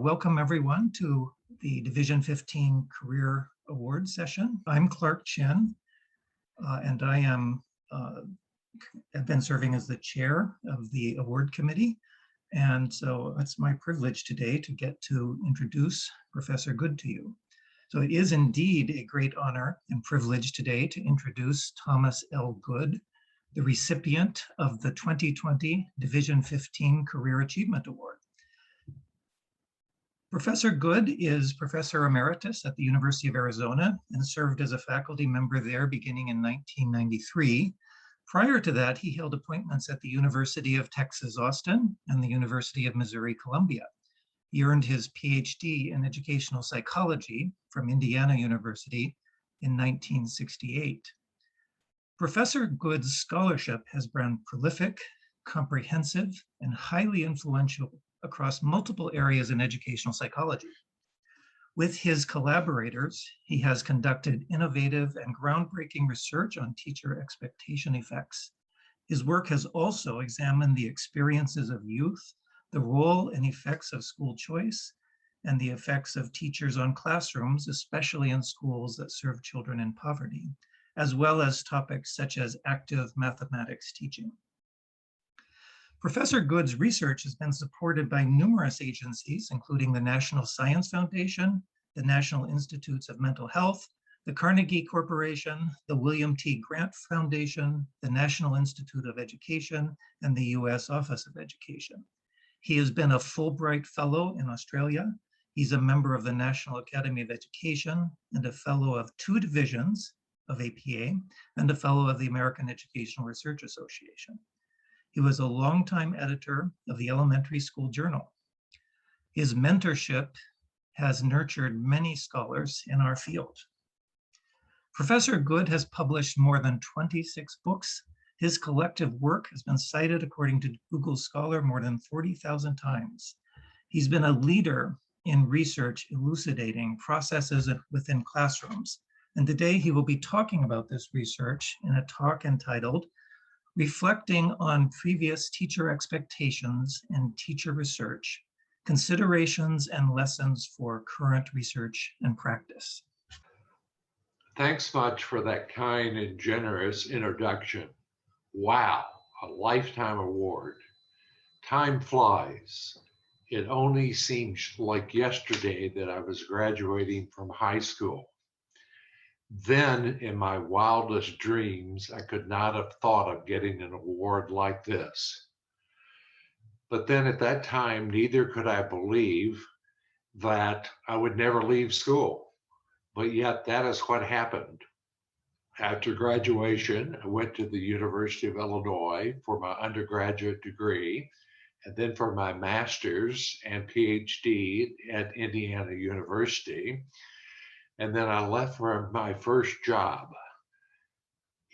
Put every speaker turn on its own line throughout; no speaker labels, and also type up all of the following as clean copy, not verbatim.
Welcome everyone to the Division 15 Career Award session. I'm Clark Chen, and I have been serving as the chair of the award committee. And so it's my privilege today to get to introduce Professor Good to you. So it is indeed a great honor and privilege today to introduce Thomas L. Good, the recipient of the 2020 Division 15 Career Achievement Award. Professor Good is Professor Emeritus at the University of Arizona and served as a faculty member there beginning in 1993. Prior to that, he held appointments at the University of Texas, Austin, and the University of Missouri, Columbia. He earned his PhD in educational psychology from Indiana University in 1968. Professor Good's scholarship has been prolific, comprehensive, and highly influential across multiple areas in educational psychology. With his collaborators, he has conducted innovative and groundbreaking research on teacher expectation effects. His work has also examined the experiences of youth, the role and effects of school choice, and the effects of teachers on classrooms, especially in schools that serve children in poverty, as well as topics such as active mathematics teaching. Professor Good's research has been supported by numerous agencies, including the National Science Foundation, the National Institutes of Mental Health, the Carnegie Corporation, the William T. Grant Foundation, the National Institute of Education, and the U.S. Office of Education. He has been a Fulbright Fellow in Australia. He's a member of the National Academy of Education and a Fellow of 2 divisions of APA and a Fellow of the American Educational Research Association. He was a longtime editor of the Elementary School Journal. His mentorship has nurtured many scholars in our field. Professor Good has published more than 26 books. His collective work has been cited, according to Google Scholar, more than 40,000 times. He's been a leader in research elucidating processes within classrooms. And today he will be talking about this research in a talk entitled Reflecting on Previous Teacher Expectations and Teacher Research, Considerations and Lessons for Current Research and Practice.
Thanks much for that kind and generous introduction. Wow, a lifetime award. Time flies. It only seems like yesterday that I was graduating from high school. Then, in my wildest dreams, I could not have thought of getting an award like this. But then at that time, neither could I believe that I would never leave school. But yet that is what happened. After graduation, I went to the University of Illinois for my undergraduate degree, and then for my master's and PhD at Indiana University. And then I left for my first job.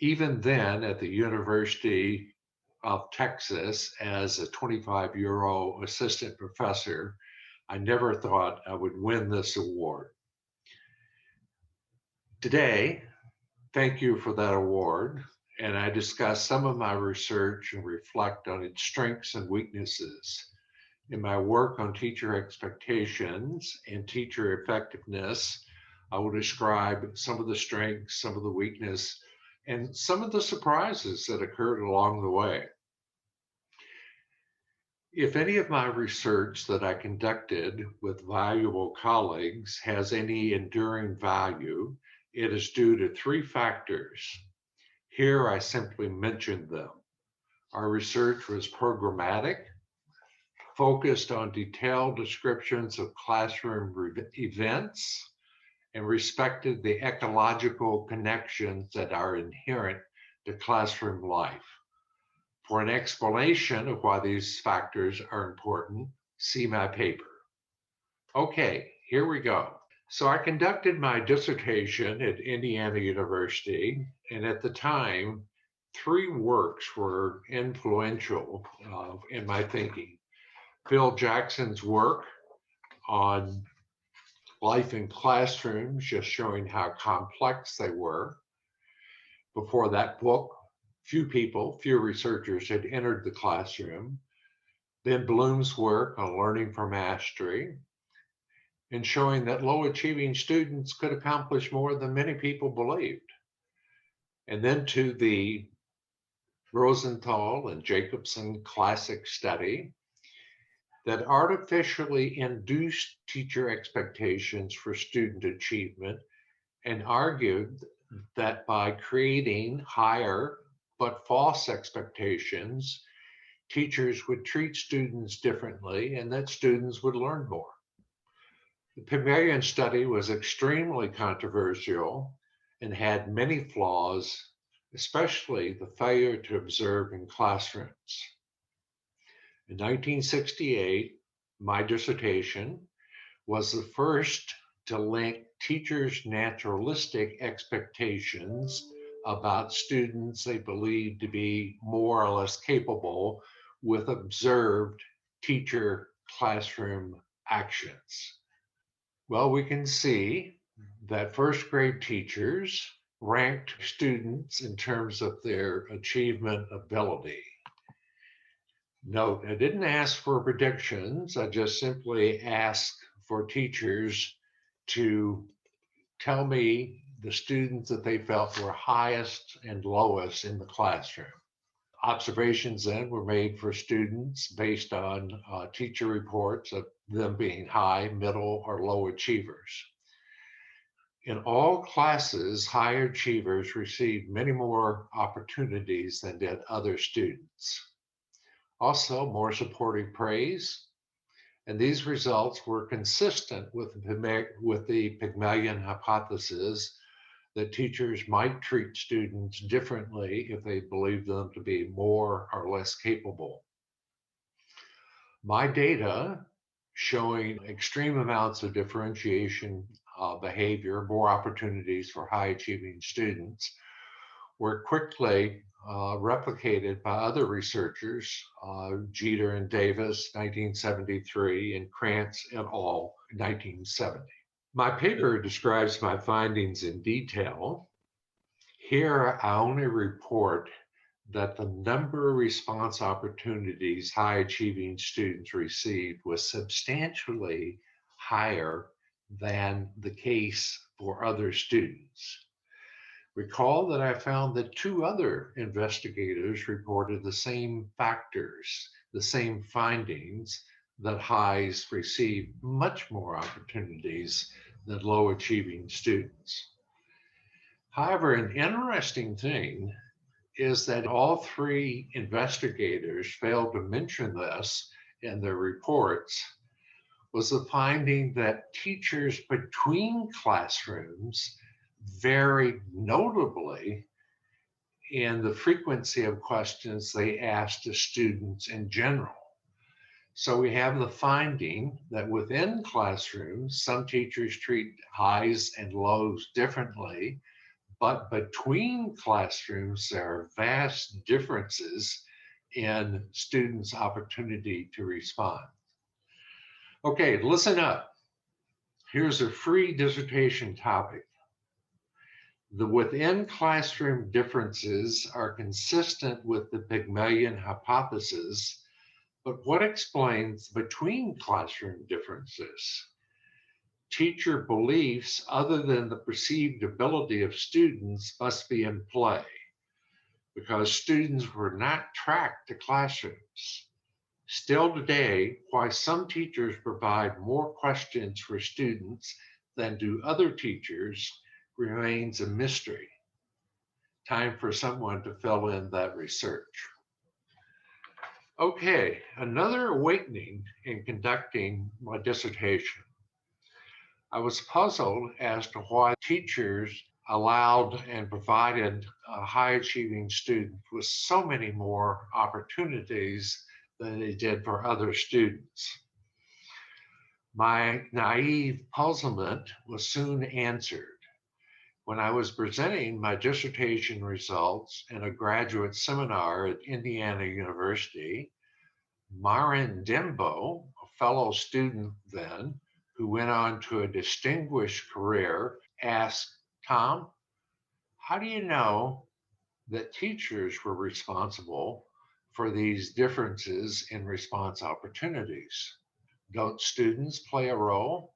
Even then, at the University of Texas, as a 25-year-old assistant professor, I never thought I would win this award. Today, thank you for that award, and I discuss some of my research and reflect on its strengths and weaknesses. In my work on teacher expectations and teacher effectiveness, I will describe some of the strengths, some of the weakness, and some of the surprises that occurred along the way. If any of my research that I conducted with valuable colleagues has any enduring value, it is due to 3 factors. Here I simply mentioned them. Our research was programmatic, focused on detailed descriptions of classroom events, and respected the ecological connections that are inherent to classroom life. For an explanation of why these factors are important, see my paper. Okay, here we go. So I conducted my dissertation at Indiana University, and at the time, 3 works were influential in my thinking. Phil Jackson's work on life in classrooms, just showing how complex they were. Before that book, few researchers had entered the classroom. Then Bloom's work on learning for mastery, in showing that low achieving students could accomplish more than many people believed. And then to the Rosenthal and Jacobson classic study that artificially induced teacher expectations for student achievement and argued that by creating higher but false expectations, teachers would treat students differently and that students would learn more. The Pygmalion study was extremely controversial and had many flaws, especially the failure to observe in classrooms. In 1968, my dissertation was the first to link teachers' naturalistic expectations about students they believed to be more or less capable with observed teacher classroom actions. Well, we can see that first grade teachers ranked students in terms of their achievement ability. Note, I didn't ask for predictions. I just simply asked for teachers to tell me the students that they felt were highest and lowest in the classroom. Observations then were made for students based on teacher reports of them being high, middle, or low achievers. In all classes, high achievers received many more opportunities than did other students. Also, more supportive praise, and these results were consistent with the Pygmalion hypothesis that teachers might treat students differently if they believed them to be more or less capable. My data showing extreme amounts of differentiation behavior, more opportunities for high achieving students, were quickly replicated by other researchers, Jeter and Davis, 1973, and Krantz et al., 1970. My paper describes my findings in detail. Here, I only report that the number of response opportunities high achieving students received was substantially higher than the case for other students. Recall that I found that two other investigators reported the same factors, the same findings, that highs received much more opportunities than low achieving students. However, an interesting thing is that all three investigators failed to mention this in their reports, was the finding that teachers between classrooms varied notably in the frequency of questions they asked to students in general. So we have the finding that within classrooms, some teachers treat highs and lows differently, but between classrooms, there are vast differences in students' opportunity to respond. Okay, listen up. Here's a free dissertation topic. The within classroom differences are consistent with the Pygmalion hypothesis, but what explains between classroom differences? Teacher beliefs other than the perceived ability of students must be in play because students were not tracked to classrooms. Still today, why some teachers provide more questions for students than do other teachers remains a mystery. Time for someone to fill in that research. Okay, another awakening in conducting my dissertation. I was puzzled as to why teachers allowed and provided high achieving students with so many more opportunities than they did for other students. My naive puzzlement was soon answered. When I was presenting my dissertation results in a graduate seminar at Indiana University, Marin Dembo, a fellow student then, who went on to a distinguished career, asked, Tom, how do you know that teachers were responsible for these differences in response opportunities? Don't students play a role?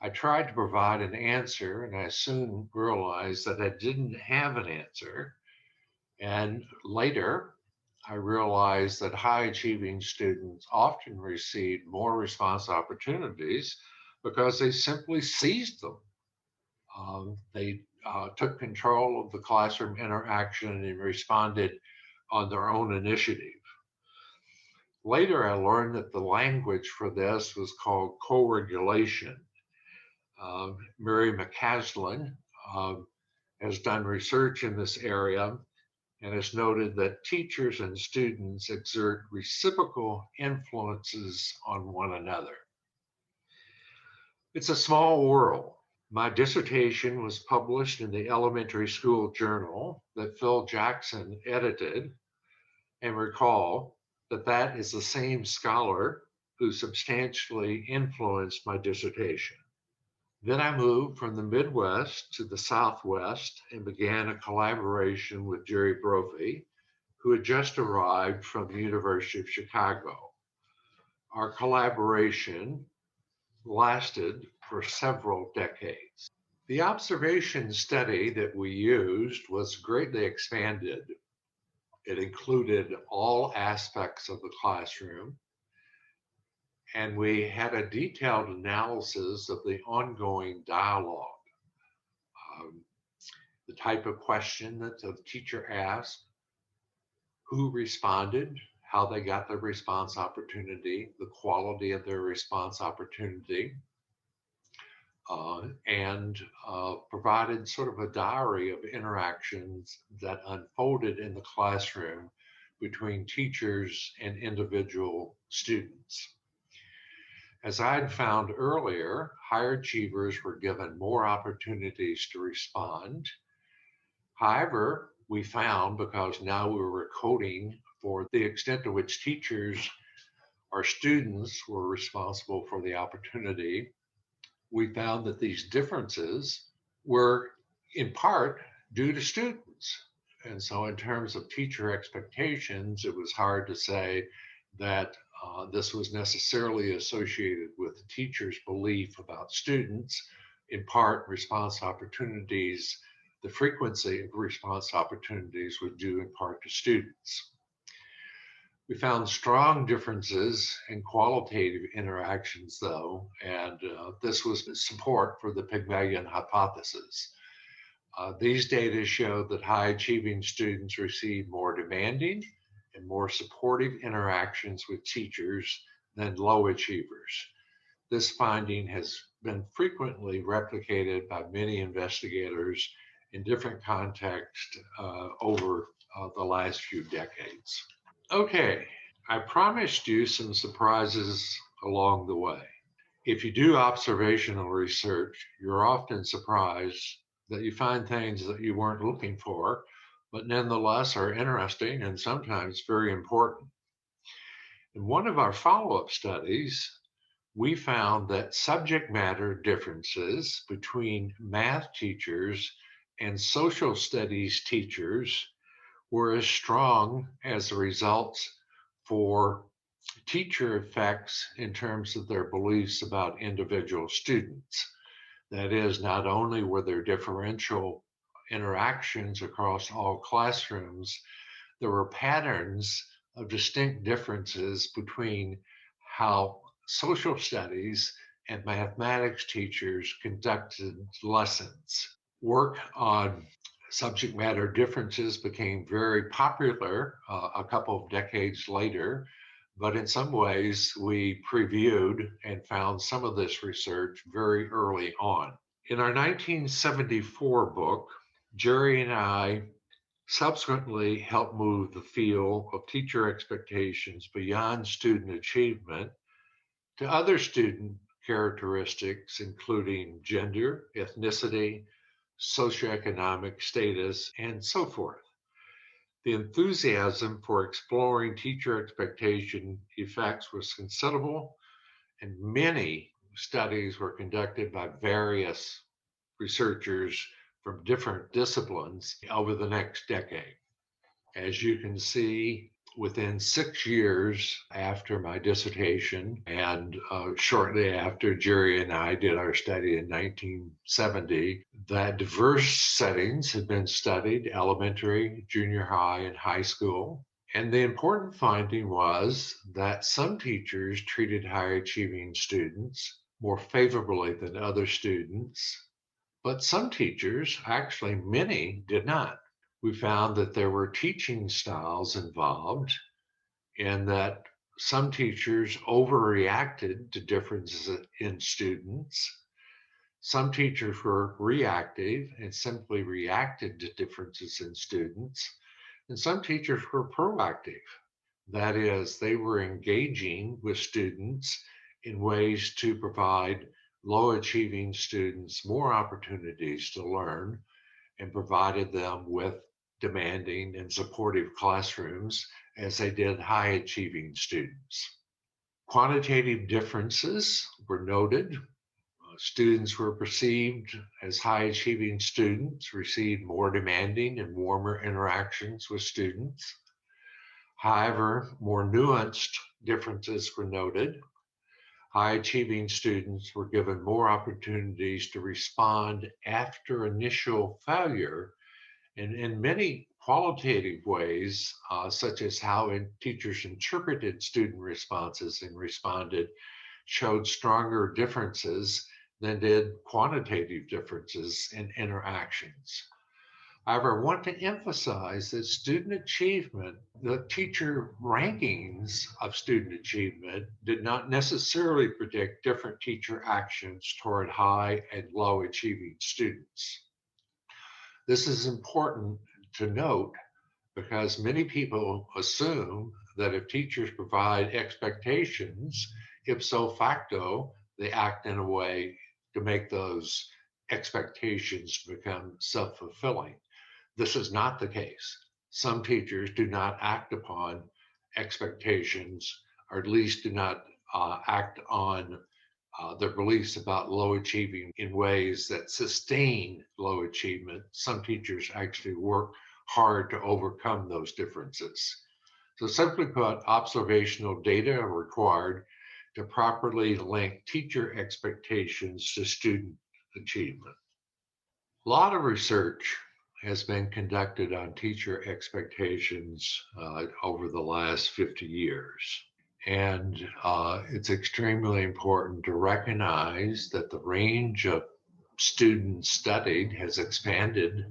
I tried to provide an answer, and I soon realized that I didn't have an answer. And later, I realized that high achieving students often received more response opportunities because they simply seized them. They took control of the classroom interaction and responded on their own initiative. Later, I learned that the language for this was called co-regulation. Mary McCaslin has done research in this area and has noted that teachers and students exert reciprocal influences on one another. It's a small world. My dissertation was published in the elementary school journal that Phil Jackson edited, and recall that that is the same scholar who substantially influenced my dissertation. Then I moved from the Midwest to the Southwest and began a collaboration with Jerry Brophy, who had just arrived from the University of Chicago. Our collaboration lasted for several decades. The observation study that we used was greatly expanded. It included all aspects of the classroom, and we had a detailed analysis of the ongoing dialogue. Um, the type of question that the teacher asked, who responded, how they got their response opportunity, the quality of their response opportunity, and provided sort of a diary of interactions that unfolded in the classroom between teachers and individual students. As I had found earlier, higher achievers were given more opportunities to respond. However, we found, because now we were coding for the extent to which teachers or students were responsible for the opportunity, we found that these differences were in part due to students. And so, in terms of teacher expectations, it was hard to say that this was necessarily associated with the teacher's belief about students. In part, response opportunities, the frequency of response opportunities was due in part to students. We found strong differences in qualitative interactions, though, and this was support for the Pygmalion hypothesis. These data show that high achieving students receive more demanding and more supportive interactions with teachers than low achievers. This finding has been frequently replicated by many investigators in different contexts over the last few decades. Okay, I promised you some surprises along the way. If you do observational research, you're often surprised that you find things that you weren't looking for, but nonetheless are interesting and sometimes very important. In one of our follow-up studies, we found that subject matter differences between math teachers and social studies teachers were as strong as the results for teacher effects in terms of their beliefs about individual students. That is, not only were there differential interactions across all classrooms, there were patterns of distinct differences between how social studies and mathematics teachers conducted lessons. Work on subject matter differences became very popular a couple of decades later, but in some ways we previewed and found some of this research very early on. In our 1974 book, Jerry and I subsequently helped move the field of teacher expectations beyond student achievement to other student characteristics, including gender, ethnicity, socioeconomic status, and so forth. The enthusiasm for exploring teacher expectation effects was considerable, and many studies were conducted by various researchers from different disciplines over the next decade. As you can see, within 6 years after my dissertation, and shortly after Jerry and I did our study in 1970, that diverse settings had been studied: elementary, junior high, and high school. And the important finding was that some teachers treated high achieving students more favorably than other students, but some teachers, actually many, did not. We found that there were teaching styles involved, and that some teachers overreacted to differences in students. Some teachers were reactive and simply reacted to differences in students. And some teachers were proactive. That is, they were engaging with students in ways to provide low achieving students more opportunities to learn, and provided them with demanding and supportive classrooms as they did high achieving students. Quantitative differences were noted. Students were perceived as high achieving students, received more demanding and warmer interactions with students. However, more nuanced differences were noted. High achieving students were given more opportunities to respond after initial failure, and in many qualitative ways, such as how teachers interpreted student responses and responded, showed stronger differences than did quantitative differences in interactions. However, I want to emphasize that student achievement, the teacher rankings of student achievement, did not necessarily predict different teacher actions toward high and low achieving students. This is important to note because many people assume that if teachers provide expectations, ipso facto, they act in a way to make those expectations become self-fulfilling. This is not the case. Some teachers do not act upon expectations, or at least do not act on their beliefs about low achieving in ways that sustain low achievement. Some teachers actually work hard to overcome those differences. So simply put, observational data are required to properly link teacher expectations to student achievement. A lot of research has been conducted on teacher expectations over the last 50 years. And it's extremely important to recognize that the range of students studied has expanded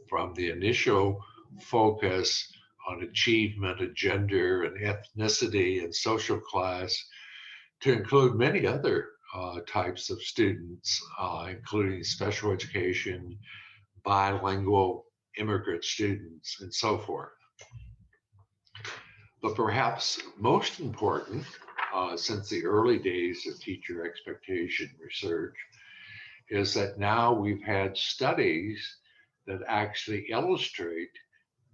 from the initial focus on achievement of gender and ethnicity and social class to include many other types of students, including special education, bilingual immigrant students, and so forth. But perhaps most important, since the early days of teacher expectation research, is that now we've had studies that actually illustrate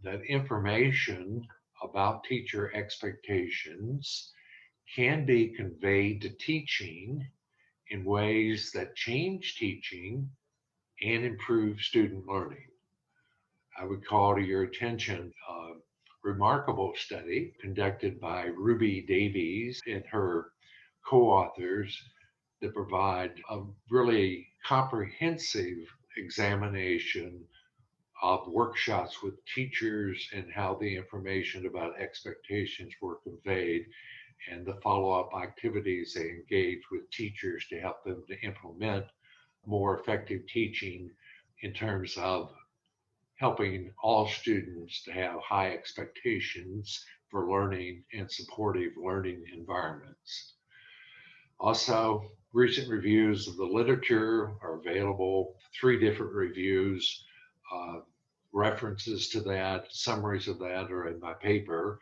that information about teacher expectations can be conveyed to teaching in ways that change teaching and improve student learning. I would call to your attention a remarkable study conducted by Ruby Davies and her co-authors that provide a really comprehensive examination of workshops with teachers and how the information about expectations were conveyed, and the follow-up activities they engage with teachers to help them to implement more effective teaching in terms of helping all students to have high expectations for learning and supportive learning environments. Also, recent reviews of the literature are available, 3 different reviews. References to that, summaries of that are in my paper,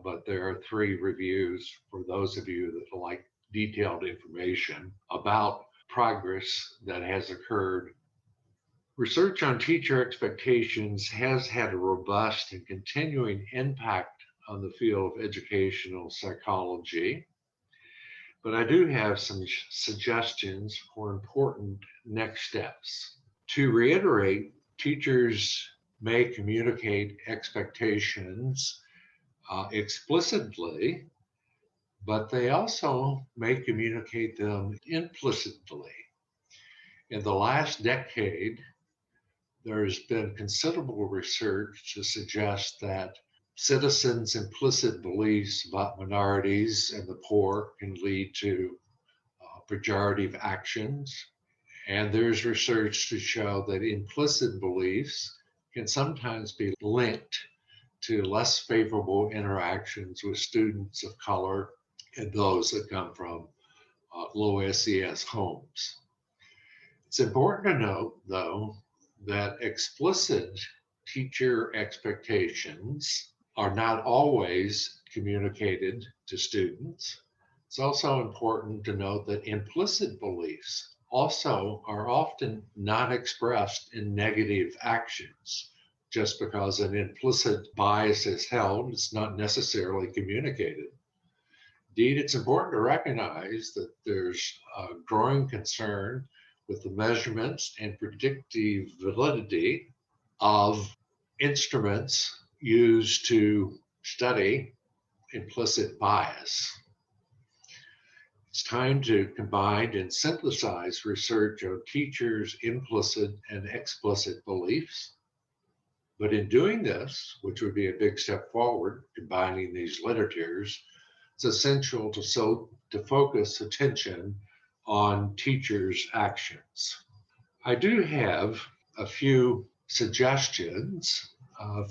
but there are 3 reviews for those of you that like detailed information about progress that has occurred. Research on teacher expectations has had a robust and continuing impact on the field of educational psychology, but I do have some suggestions for important next steps. To reiterate, teachers may communicate expectations explicitly, but they also may communicate them implicitly. In the last decade, there's been considerable research to suggest that citizens' implicit beliefs about minorities and the poor can lead to pejorative actions. And there's research to show that implicit beliefs can sometimes be linked to less favorable interactions with students of color and those that come from low SES homes. It's important to note, though, that explicit teacher expectations are not always communicated to students. It's also important to note that implicit beliefs also are often not expressed in negative actions. Just because an implicit bias is held, it's not necessarily communicated. Indeed, it's important to recognize that there's a growing concern with the measurements and predictive validity of instruments used to study implicit bias. It's time to combine and synthesize research on teachers' implicit and explicit beliefs. But in doing this, which would be a big step forward, combining these literatures, it's essential to focus attention on teachers' actions. I do have a few suggestions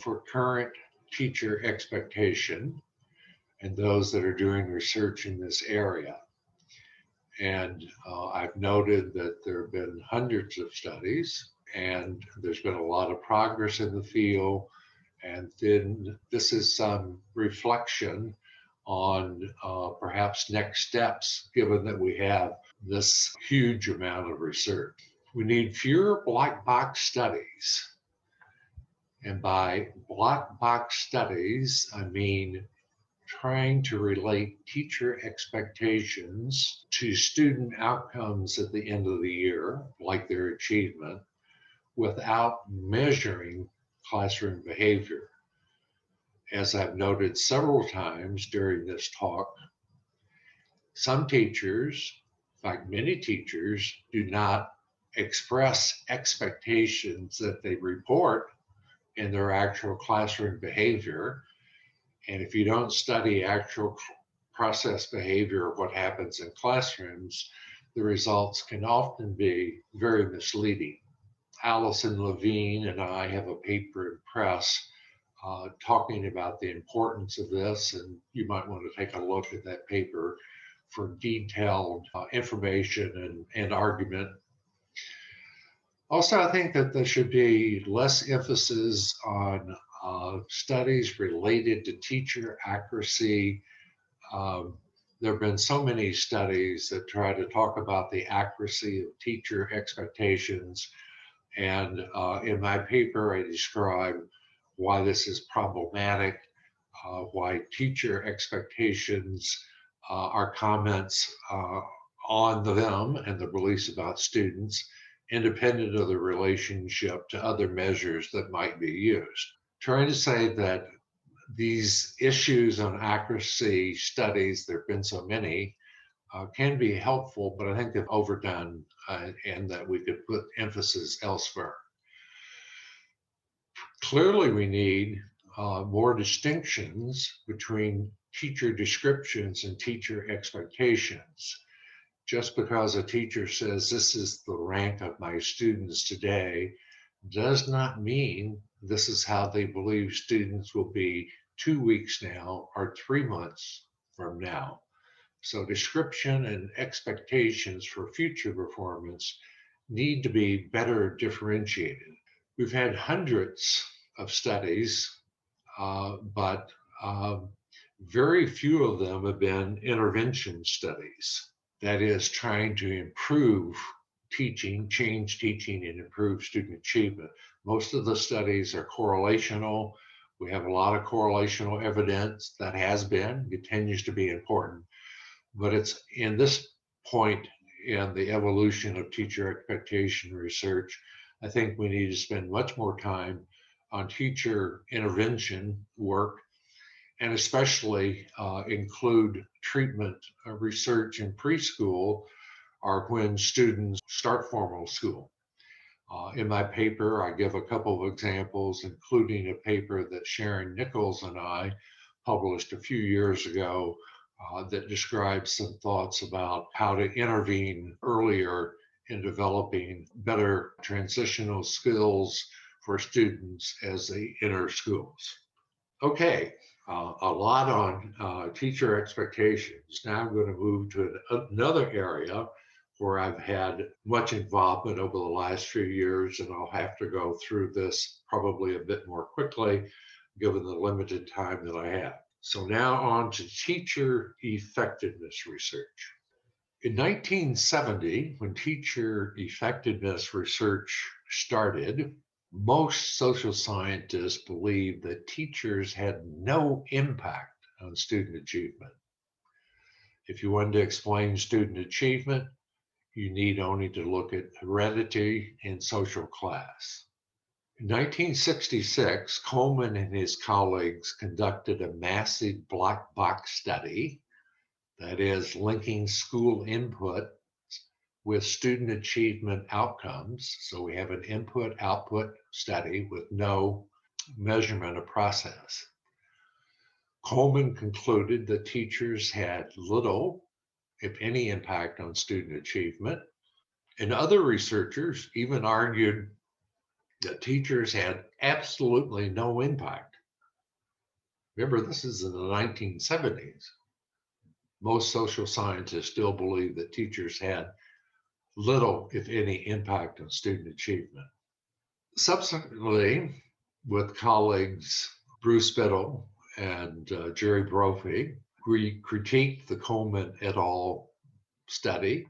for current teacher expectation and those that are doing research in this area. And I've noted that there have been hundreds of studies, and there's been a lot of progress in the field. And then this is some reflection on perhaps next steps, given that we have this huge amount of research. We need fewer black box studies. And by black box studies, I mean trying to relate teacher expectations to student outcomes at the end of the year, like their achievement, without measuring classroom behavior. As I've noted several times during this talk, some teachers, in fact, many teachers, do not express expectations that they report in their actual classroom behavior. And if you don't study actual process behavior of what happens in classrooms, the results can often be very misleading. Allison Levine and I have a paper in press talking about the importance of this, and you might want to take a look at that paper for detailed information and argument. Also, I think that there should be less emphasis on studies related to teacher accuracy. There have been so many studies that try to talk about the accuracy of teacher expectations. And in my paper, I describe why this is problematic, why teacher expectations are comments on them and the beliefs about students, independent of the relationship to other measures that might be used. Trying to say that these issues on accuracy studies, there have been so many, can be helpful, but I think they've overdone and that we could put emphasis elsewhere. Clearly, we need more distinctions between teacher descriptions and teacher expectations. Just because a teacher says this is the rank of my students today does not mean this is how they believe students will be 2 weeks now or 3 months from now. So description and expectations for future performance need to be better differentiated. We've had hundreds of studies, but very few of them have been intervention studies. That is, trying to improve teaching, change teaching, and improve student achievement. Most of the studies are correlational. We have a lot of correlational evidence that has been, continues to be important. But it's in this point in the evolution of teacher expectation research, I think we need to spend much more time on teacher intervention work and especially include treatment research in preschool or when students start formal school. In my paper, I give a couple of examples, including a paper that Sharon Nichols and I published a few years ago that describes some thoughts about how to intervene earlier in developing better transitional skills for students as they enter schools. Okay, a lot on teacher expectations. Now I'm going to move to another area where I've had much involvement over the last few years, and I'll have to go through this probably a bit more quickly given the limited time that I have. So now on to teacher effectiveness research. In 1970, when teacher effectiveness research started, most social scientists believed that teachers had no impact on student achievement. If you wanted to explain student achievement, you need only to look at heredity and social class. In 1966, Coleman and his colleagues conducted a massive black box study, that is, linking school input with student achievement outcomes. So we have an input-output study with no measurement of process. Coleman concluded that teachers had little, if any, impact on student achievement. And other researchers even argued that teachers had absolutely no impact. Remember, this is in the 1970s. Most social scientists still believe that teachers had little, if any, impact on student achievement. Subsequently, with colleagues Bruce Biddle and Jerry Brophy, we critiqued the Coleman et al. Study,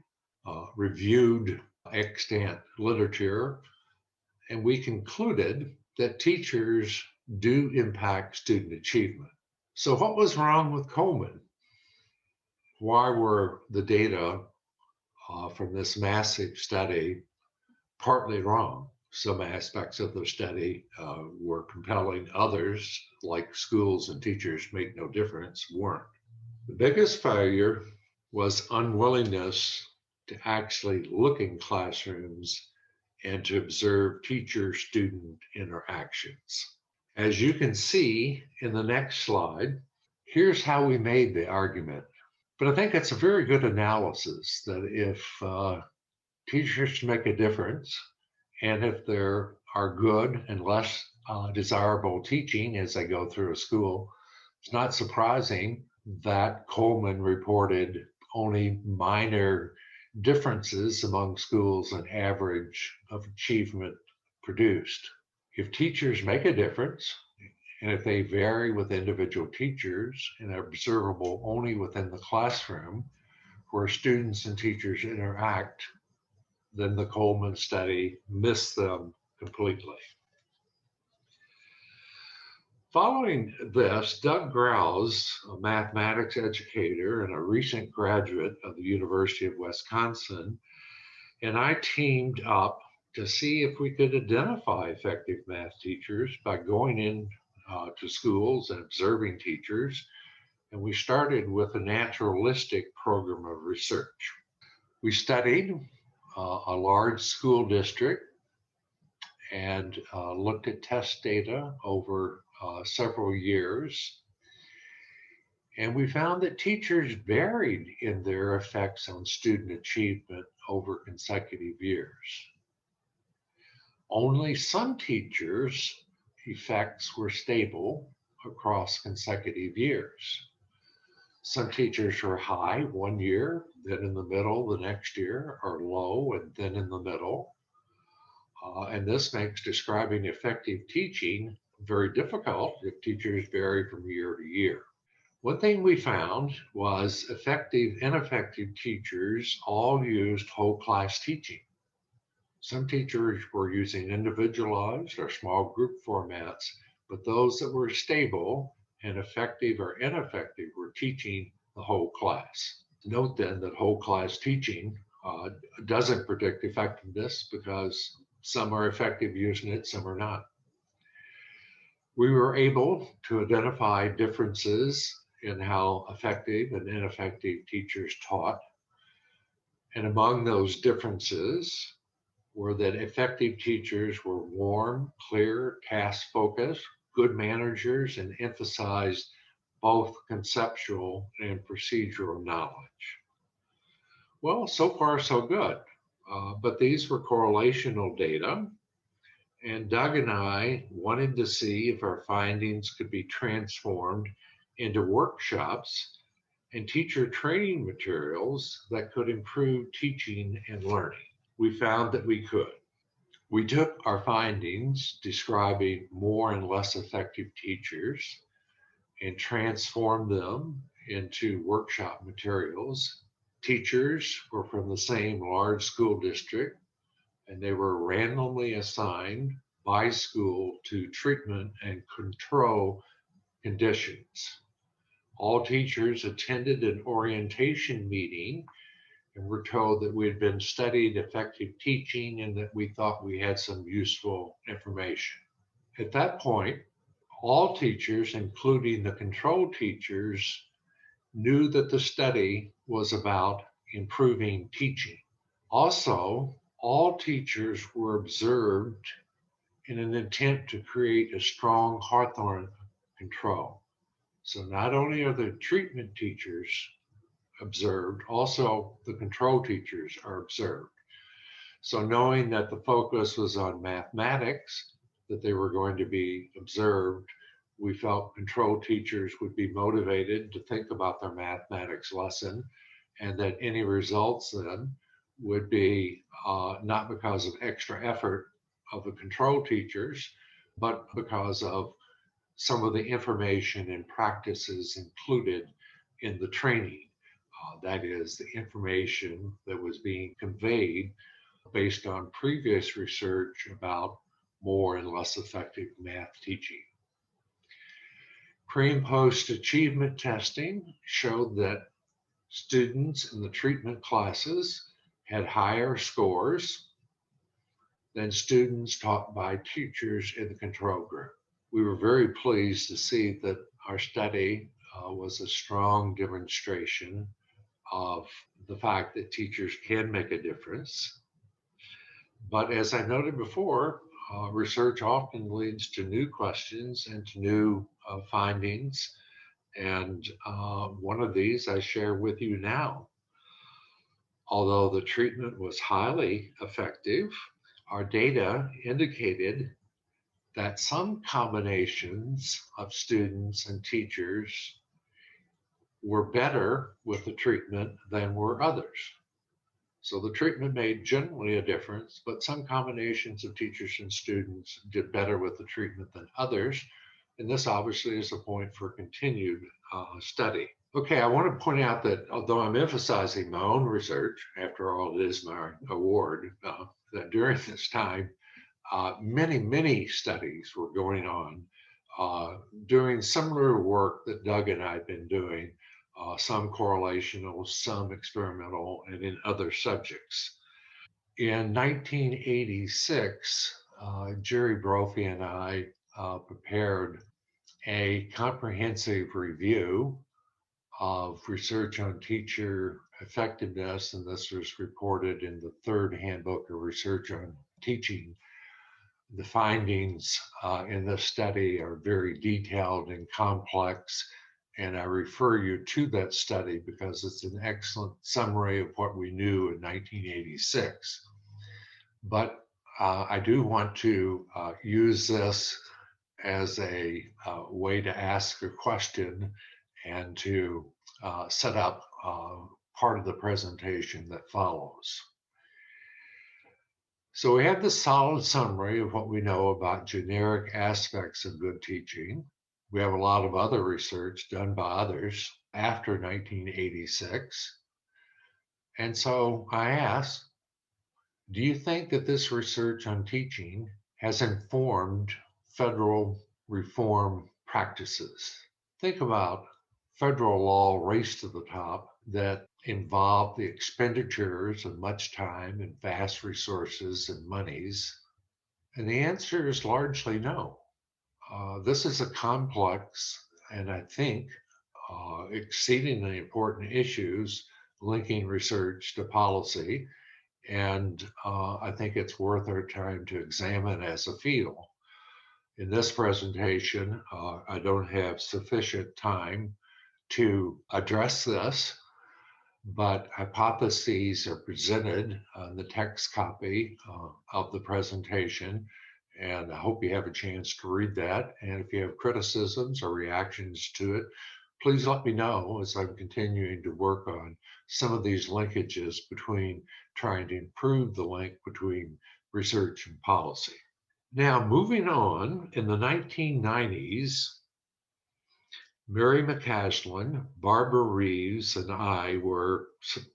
reviewed extant literature, and we concluded that teachers do impact student achievement. So what was wrong with Coleman? Why were the data from this massive study partly wrong? Some aspects of the study were compelling. Others, like schools and teachers make no difference, weren't. The biggest failure was unwillingness to actually look in classrooms and to observe teacher-student interactions. As you can see in the next slide, here's how we made the argument. But I think it's a very good analysis that if teachers make a difference, and if there are good and less desirable teaching as they go through a school, it's not surprising that Coleman reported only minor differences among schools and average of achievement produced. If teachers make a difference, and if they vary with individual teachers and are observable only within the classroom where students and teachers interact, then the Coleman study missed them completely. Following this, Doug Grouse, a mathematics educator and a recent graduate of the University of Wisconsin, and I teamed up to see if we could identify effective math teachers by going in to schools and observing teachers. And we started with a naturalistic program of research. We studied a large school district and looked at test data over several years. And we found that teachers varied in their effects on student achievement over consecutive years. Only some teachers' effects were stable across consecutive years. Some teachers were high one year, then in the middle the next year, or low and then in the middle. And this makes describing effective teaching very difficult if teachers vary from year to year. One thing we found was effective and ineffective teachers all used whole class teaching. Some teachers were using individualized or small group formats, but those that were stable and effective or ineffective were teaching the whole class. Note then that whole class teaching doesn't predict effectiveness because some are effective using it, some are not. We were able to identify differences in how effective and ineffective teachers taught. And among those differences were that effective teachers were warm, clear, task focused, good managers, and emphasized both conceptual and procedural knowledge. Well, so far, so good. But these were correlational data, and Doug and I wanted to see if our findings could be transformed into workshops and teacher training materials that could improve teaching and learning. We found that we could. We took our findings describing more and less effective teachers and transformed them into workshop materials. Teachers were from the same large school district, and they were randomly assigned by school to treatment and control conditions. All teachers attended an orientation meeting and were told that we had been studied effective teaching and that we thought we had some useful information. At that point, all teachers, including the control teachers, knew that the study was about improving teaching. Also, all teachers were observed in an attempt to create a strong Hawthorne control. So not only are the treatment teachers observed, also the control teachers are observed. So knowing that the focus was on mathematics, that they were going to be observed, we felt control teachers would be motivated to think about their mathematics lesson, and that any results then would be not because of extra effort of the control teachers, but because of some of the information and practices included in the training. That is, the information that was being conveyed based on previous research about more and less effective math teaching. Pre and post achievement testing showed that students in the treatment classes had higher scores than students taught by teachers in the control group. We were very pleased to see that our study was a strong demonstration of the fact that teachers can make a difference. But as I noted before, research often leads to new questions and to new findings. And one of these I share with you now. Although the treatment was highly effective, our data indicated that some combinations of students and teachers were better with the treatment than were others. So the treatment made generally a difference, but some combinations of teachers and students did better with the treatment than others. And this obviously is a point for continued study. Okay, I want to point out that although I'm emphasizing my own research, after all, it is my award, that during this time, many studies were going on doing similar work that Doug and I have been doing, some correlational, some experimental, and in other subjects. In 1986, Jerry Brophy and I prepared a comprehensive review of research on teacher effectiveness, and this was reported in the third handbook of research on teaching. The findings in this study are very detailed and complex, and I refer you to that study because it's an excellent summary of what we knew in 1986. But I do want to use this as a way to ask a question and to set up part of the presentation that follows. So we have this solid summary of what we know about generic aspects of good teaching. We have a lot of other research done by others after 1986. And so I ask, do you think that this research on teaching has informed federal reform practices? Think about federal law race to the top that involve the expenditures of much time and vast resources and monies? And the answer is largely no. This is a complex and I think exceedingly important issues linking research to policy. And I think it's worth our time to examine as a field. In this presentation, I don't have sufficient time to address this, but hypotheses are presented on the text copy of the presentation, and I hope you have a chance to read that. And if you have criticisms or reactions to it, please let me know as I'm continuing to work on some of these linkages between trying to improve the link between research and policy. Now, moving on, in the 1990s, Mary McCaslin, Barbara Reeves, and I were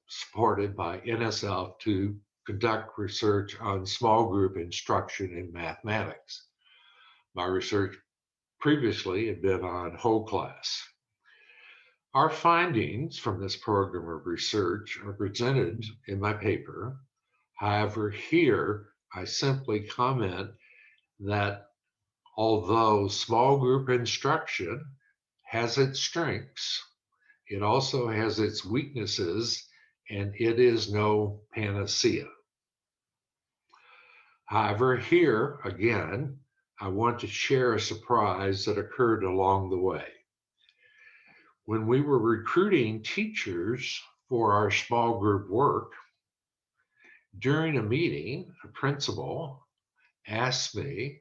supported by NSF to conduct research on small group instruction in mathematics. My research previously had been on whole class. Our findings from this program of research are presented in my paper. However, here I simply comment that although small group instruction has its strengths, it also has its weaknesses, and it is no panacea. However, here again, I want to share a surprise that occurred along the way. When we were recruiting teachers for our small group work, during a meeting, a principal asked me,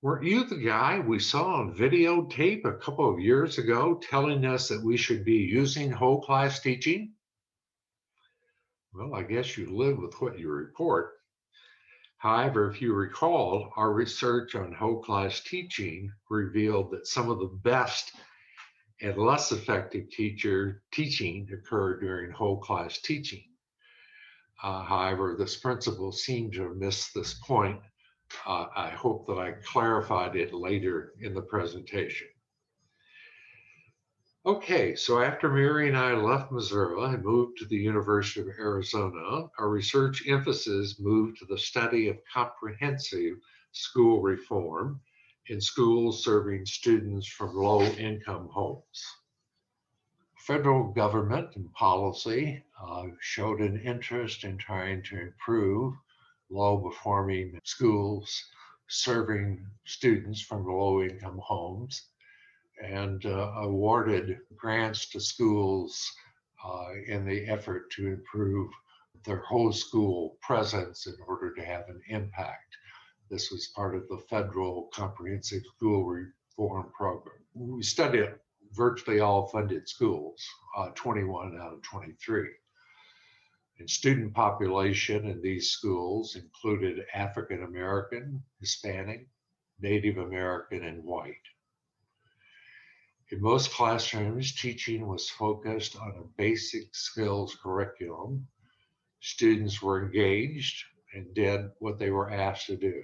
"Weren't you the guy we saw on videotape a couple of years ago telling us that we should be using whole class teaching?" Well, I guess you live with what you report. However, if you recall, our research on whole class teaching revealed that some of the best and less effective teaching occurred during whole class teaching. However, this principal seemed to have missed this point. I hope that I clarified it later in the presentation. Okay, so after Mary and I left Missouri and moved to the University of Arizona, our research emphasis moved to the study of comprehensive school reform in schools serving students from low-income homes. Federal government and policy showed an interest in trying to improve low-performing schools serving students from low-income homes, and awarded grants to schools in the effort to improve their whole school presence in order to have an impact. This was part of the federal comprehensive school reform program. We studied virtually all funded schools, 21 out of 23. And student population in these schools included African American, Hispanic, Native American, and white. In most classrooms, teaching was focused on a basic skills curriculum. Students were engaged and did what they were asked to do.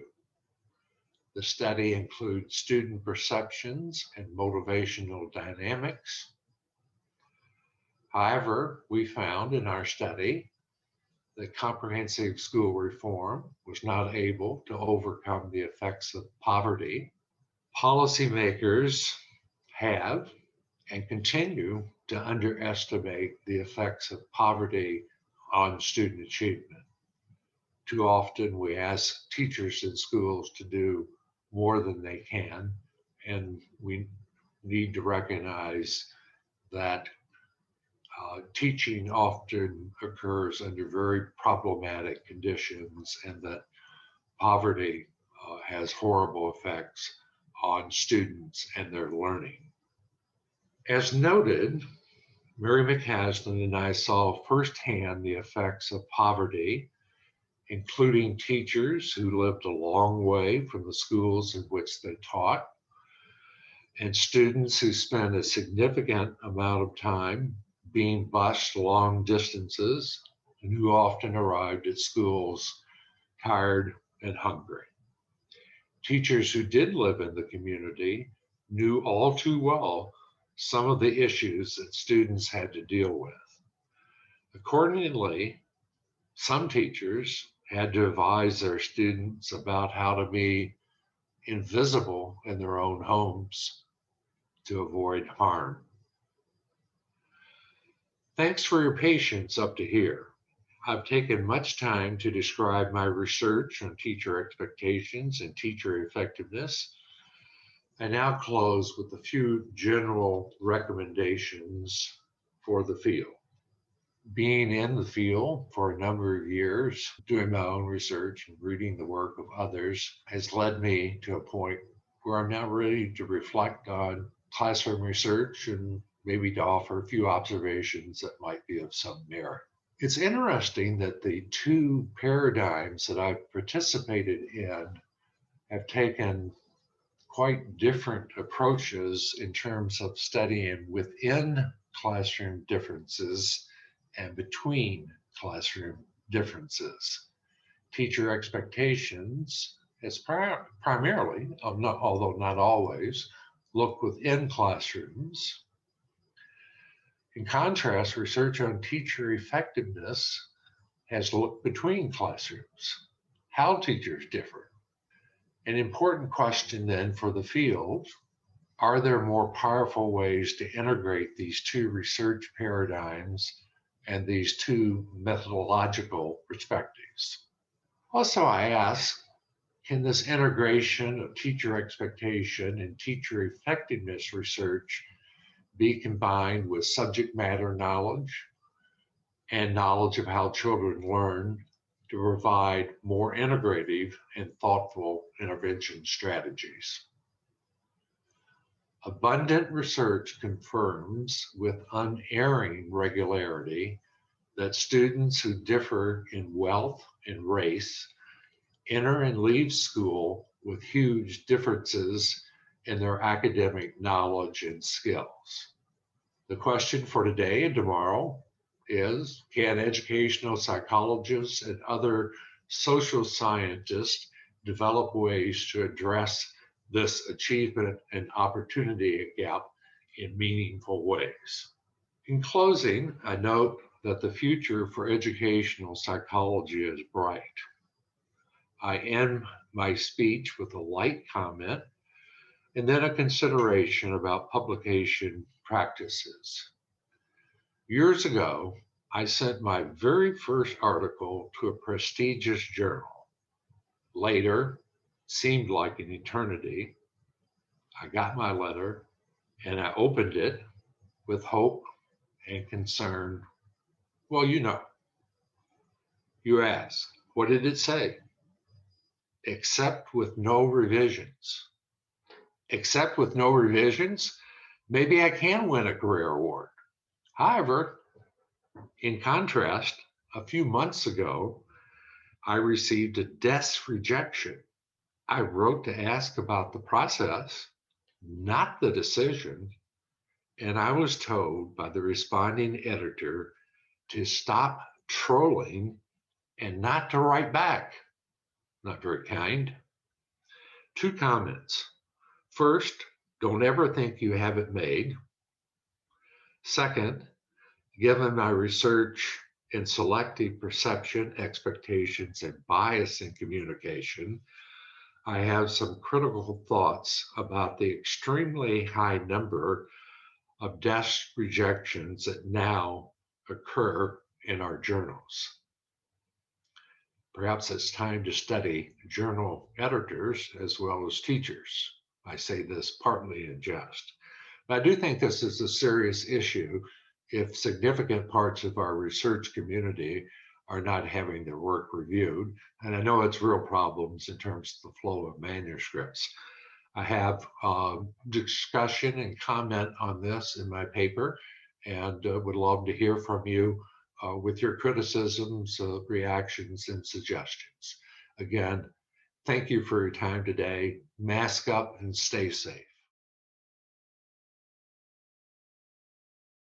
The study includes student perceptions and motivational dynamics. However, we found in our study that comprehensive school reform was not able to overcome the effects of poverty. Policymakers have and continue to underestimate the effects of poverty on student achievement. Too often we ask teachers in schools to do more than they can, and we need to recognize that teaching often occurs under very problematic conditions, and that poverty has horrible effects on students and their learning. As noted, Mary McCaslin and I saw firsthand the effects of poverty, including teachers who lived a long way from the schools in which they taught, and students who spent a significant amount of time being bused long distances and who often arrived at schools tired and hungry. Teachers who did live in the community knew all too well some of the issues that students had to deal with. Accordingly, some teachers had to advise their students about how to be invisible in their own homes to avoid harm. Thanks for your patience up to here. I've taken much time to describe my research on teacher expectations and teacher effectiveness. I now close with a few general recommendations for the field. Being in the field for a number of years, doing my own research and reading the work of others has led me to a point where I'm now ready to reflect on classroom research and maybe to offer a few observations that might be of some merit. It's interesting that the two paradigms that I've participated in have taken quite different approaches in terms of studying within classroom differences and between classroom differences. Teacher expectations is primarily, although not always, look within classrooms. In contrast, research on teacher effectiveness has looked between classrooms, how teachers differ. An important question then for the field, are there more powerful ways to integrate these two research paradigms and these two methodological perspectives? Also, I ask, can this integration of teacher expectation and teacher effectiveness research be combined with subject matter knowledge and knowledge of how children learn to provide more integrative and thoughtful intervention strategies? Abundant research confirms with unerring regularity that students who differ in wealth and race enter and leave school with huge differences in their academic knowledge and skills. The question for today and tomorrow is, can educational psychologists and other social scientists develop ways to address this achievement and opportunity gap in meaningful ways? In closing, I note that the future for educational psychology is bright. I end my speech with a light comment and then a consideration about publication practices. Years ago, I sent my very first article to a prestigious journal. Later, seemed like an eternity, I got my letter and I opened it with hope and concern. Well, you ask, what did it say? Accept with no revisions. Accept with no revisions? Maybe I can win a career award. However, in contrast, a few months ago, I received a desk rejection. I wrote to ask about the process, not the decision, and I was told by the responding editor to stop trolling and not to write back. Not very kind. Two comments. First, don't ever think you have it made. Second, given my research in selective perception, expectations, and bias in communication, I have some critical thoughts about the extremely high number of desk rejections that now occur in our journals. Perhaps it's time to study journal editors as well as teachers. I say this partly in jest. But I do think this is a serious issue if significant parts of our research community are not having their work reviewed. And I know it's real problems in terms of the flow of manuscripts. I have discussion and comment on this in my paper and would love to hear from you with your criticisms, reactions, and suggestions. Again, thank you for your time today. Mask up and stay safe.